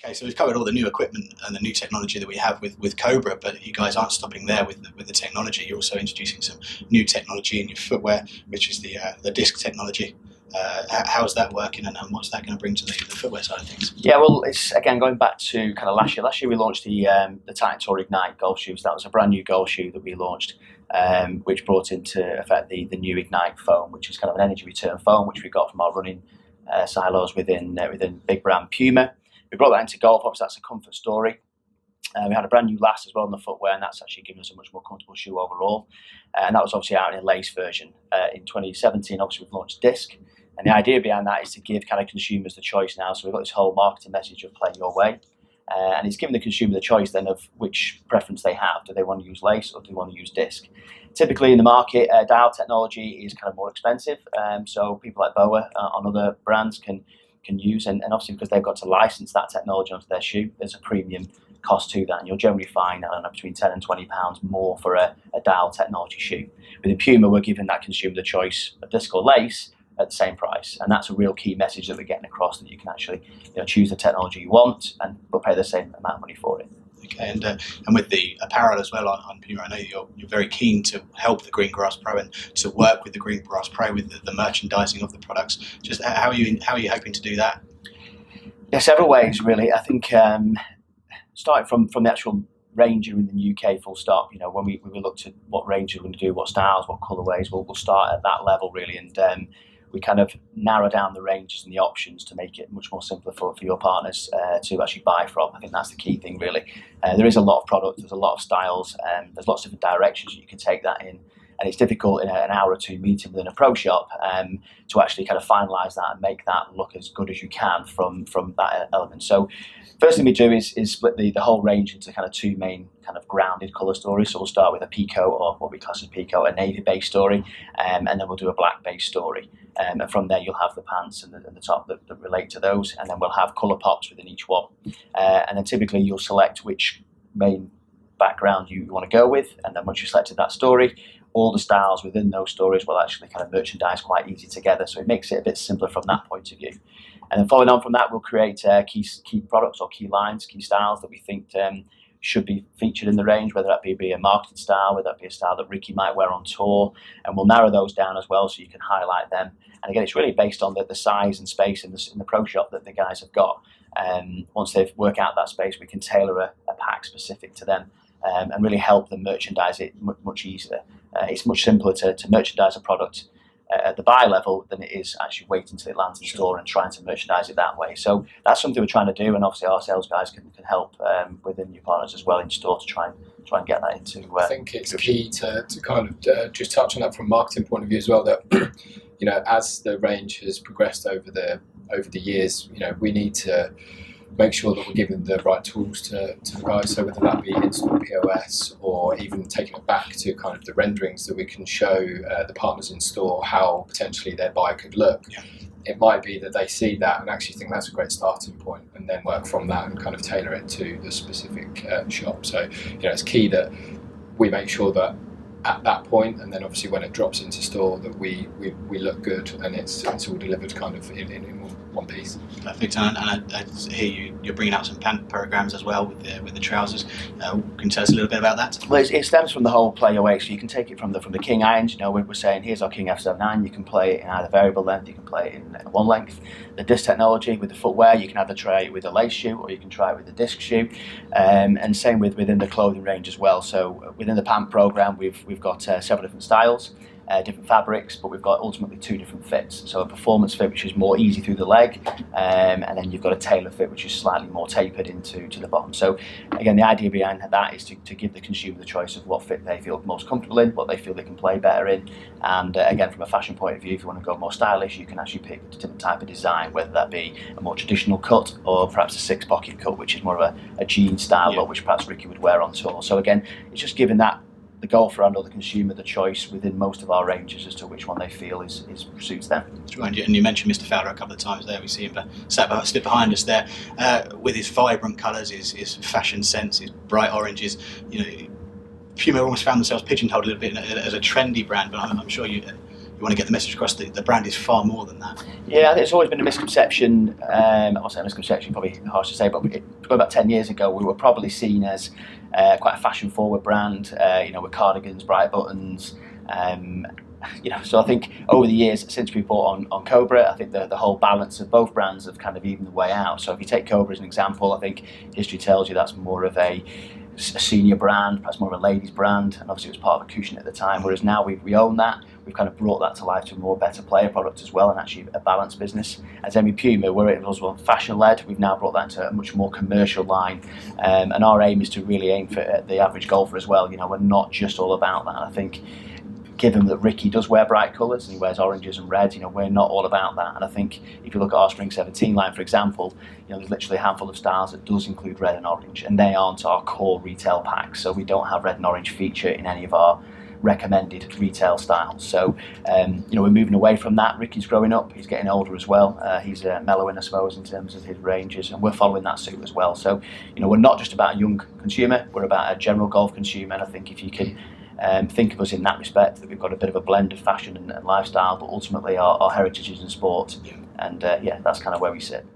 Okay, so we've covered all the new equipment and the new technology that we have with COBRA, but you guys aren't stopping there with the technology. You're also introducing some new technology in your footwear, which is the disc technology. How's that working, and what's that going to bring to the footwear side of things? Yeah, well, it's again going back to kind of last year. Last year we launched the Titan Tour Ignite golf shoes. That was a brand new golf shoe that we launched, which brought into effect the new Ignite foam, which is kind of an energy return foam, which we got from our running silos within big brand PUMA. We brought that into golf. Obviously, that's a comfort story. We had a brand new last as well on the footwear, and that's actually given us a much more comfortable shoe overall. And that was obviously out in a lace version. In 2017, obviously, we've launched disc. And the idea behind that is to give kind of consumers the choice now. So we've got this whole marketing message of play your way. And it's giving the consumer the choice then of which preference they have. Do they want to use lace or do they want to use disc? Typically in the market, dial technology is kind of more expensive. So people like BOA on other brands can use, and obviously because they've got to license that technology onto their shoe, there's a premium cost to that, and you'll generally find between £10 and £20 more for a dial technology shoe. With Puma, we're giving that consumer the choice of disc or lace at the same price, and that's a real key message that we're getting across, that you can actually choose the technology you want but pay the same amount of money for it. Okay, and with the apparel as well on Puma, I know you're very keen to help the Green Grass Pro and to work with the Green Grass Pro with the merchandising of the products. Just how are you hoping to do that? Yeah, several ways really. I think starting from the actual range in the UK, full stop. When we looked at what range we're going to do, what styles, what colourways, we'll start at that level really, and we kind of narrow down the ranges and the options to make it much more simpler for your partners to actually buy from. I think that's the key thing really. There is a lot of product, there's a lot of styles, there's lots of different directions you can take that in, and it's difficult in an hour or two meeting within a pro shop to actually kind of finalise that and make that look as good as you can from that element. So first thing we do is split the whole range into kind of two main kind of grounded colour stories. So we'll start with a peacoat, or what we class as peacoat, a navy based story, and then we'll do a black based story. And from there you'll have the pants and the top that relate to those, and then we'll have colour pops within each one. And then typically you'll select which main background you want to go with, and then once you've selected that story, all the styles within those stories will actually kind of merchandise quite easy together, so it makes it a bit simpler from that point of view. And then following on from that, we'll create key products or key lines, key styles that we think should be featured in the range, whether that be a marketed style, whether that be a style that Ricky might wear on tour, and we'll narrow those down as well so you can highlight them. And again, it's really based on the size and space in the pro shop that the guys have got. Once they've worked out that space, we can tailor a pack specific to them and really help them merchandise it much easier. It's much simpler to merchandise a product at the buy level than it is actually waiting until it lands in store and trying to merchandise it that way. So that's something we're trying to do, and obviously our sales guys can help within new partners as well in store to try and get that into. I think it's key to kind of just touch on that from a marketing point of view as well. That as the range has progressed over the years, we need to make sure that we're giving the right tools to the guys, so whether that be in-store POS or even taking it back to kind of the renderings that we can show the partners in store how potentially their buy could look. Yeah. It might be that they see that and actually think that's a great starting point, and then work from that and kind of tailor it to the specific shop. So it's key that we make sure that at that point, and then obviously when it drops into store, that we look good and it's all delivered kind of in one piece. Perfect. And I hear you're bringing out some pant programs as well with the trousers. Can you tell us a little bit about that? Well, it stems from the whole play away. So you can take it from the King irons. We're saying here's our King F79. You can play it in either variable length, you can play it in one length. The disc technology with the footwear, you can either try it with a lace shoe or you can try it with a disc shoe. And same within the clothing range as well. So within the pant program, we've got several different styles. Different fabrics, but we've got ultimately two different fits. So a performance fit, which is more easy through the leg, and then you've got a tailor fit, which is slightly more tapered to the bottom. So again, the idea behind that is to give the consumer the choice of what fit they feel most comfortable in, what they feel they can play better in. And again, from a fashion point of view, if you want to go more stylish, you can actually pick a different type of design, whether that be a more traditional cut or perhaps a six pocket cut, which is more of a jean style look, which perhaps Ricky would wear on tour. So again, it's just giving the golfer and or the consumer the choice within most of our ranges as to which one they feel suits them. And you mentioned Mr. Fowler a couple of times there. We see him sit behind us there with his vibrant colours, his fashion sense, his bright oranges. Puma almost found themselves pigeonholed a little bit as a trendy brand, but I'm sure you're want to get the message across that the brand is far more than that. Yeah, I think it's always been a misconception. I'll say a misconception, probably harsh to say, but going about 10 years ago, we were probably seen as quite a fashion-forward brand. With cardigans, bright buttons. So I think over the years since we bought on COBRA, I think the whole balance of both brands have kind of evened the way out. So if you take COBRA as an example, I think history tells you that's more of a senior brand, perhaps more of a ladies brand, and obviously it was part of Accoution at the time, whereas now we own that. We've kind of brought that to life to a more better player product as well, and actually a balanced business. As PUMA, where it was fashion led, we've now brought that into a much more commercial line, and our aim is to really aim for the average golfer as well. We're not just all about that. I think given that Ricky does wear bright colours and he wears oranges and reds, we're not all about that. And I think if you look at our Spring 17 line, for example, there's literally a handful of styles that does include red and orange, and they aren't our core retail packs. So we don't have red and orange feature in any of our recommended retail styles. So, we're moving away from that. Ricky's growing up, he's getting older as well. He's mellowing, I suppose, in terms of his ranges, and we're following that suit as well. So, we're not just about a young consumer, we're about a general golf consumer, and I think if you can think of us in that respect, that we've got a bit of a blend of fashion and lifestyle, but ultimately our heritage is in sport, and that's kind of where we sit.